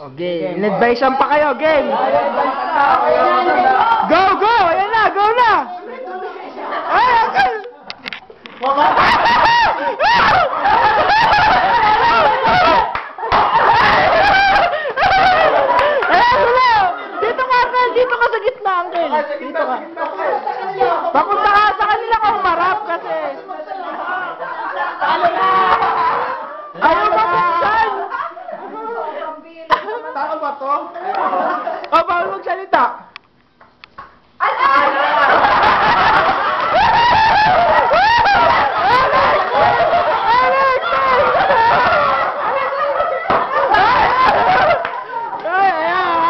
Okay, in-advisean pa kayo, game! Go, go! Ayan na, go na! Ay, akal! Dito ka, Akal! Dito ka sa gitna, Uncle! Dito ka. Papunta ka sa kanila ka humarap kasi... Ayaw mabuksan! Tama ba to? O, bawal magsalita.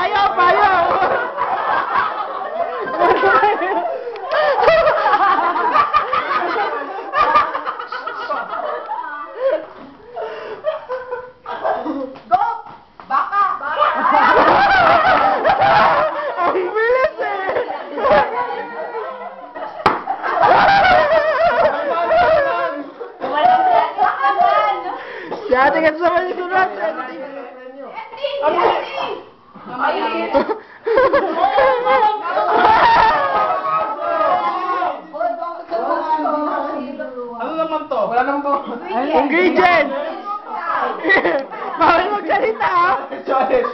Ayaw pa, ayaw! Go! Baka! Ang bilis eh! Si ate ka sa malikurat. Ano naman to? Wala naman to. Ingredient! Bawal magsalita ah! Choice.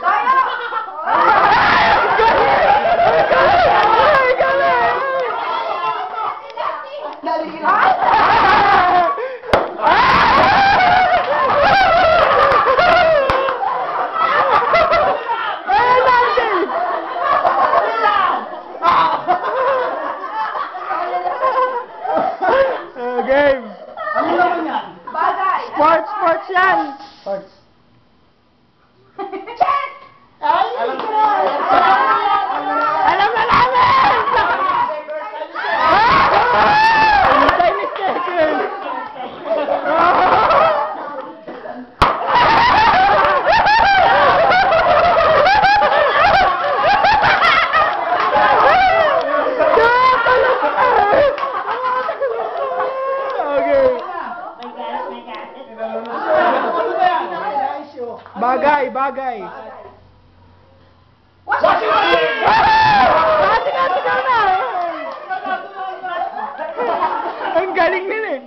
Game! Ano naman yan? Bagay! Sports yan! Parts. Check! Alam ko na. Alam na namin! Chinese chicken! Bagay, bagay. Washing machine! Ate ka na! Ang galing nila eh.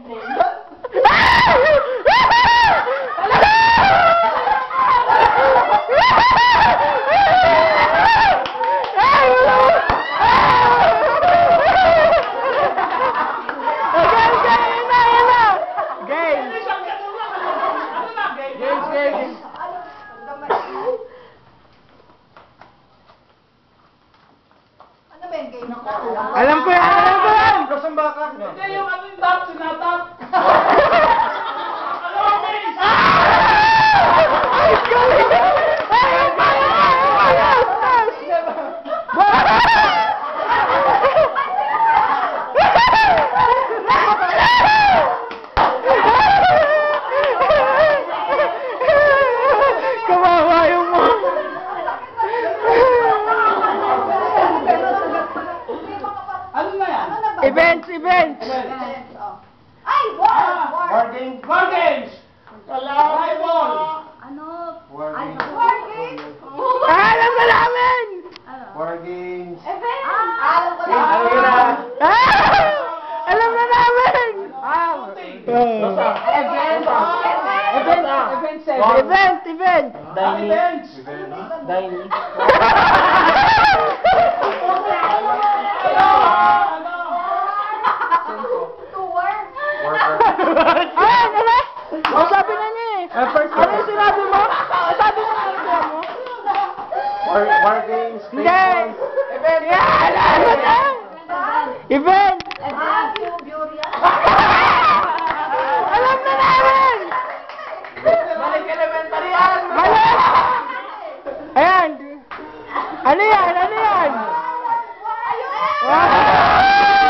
Ano ba yung game na ko? Alam ko yan! Alam ko yan! Kusang baka? Hindi, yung ano yung tap, sinatap. Ay, galing! Ay, kawawa yung mo! Ano na yan? Ano na ba? Events! Events! Ay! War! War games. War games! Volleyball! Ano? War Ay, games. war game? Alam na namin! War games. Event! Alam ko Games, alam ko na. na. Alam na namin! Event! Event! Event! Event! Events! Dining. Tour! Ay, ano? O, sabi na niya eh. Ano yung sinabi mo? Sabi mo ano mo? War games. Hindi! Baseball. Event! Yan! Ano na? Event! Event! Beauty! Alam na namin! Balik elementary yan! Mali! Ayan! Ano yan? Ano yan? Ayun! Ah!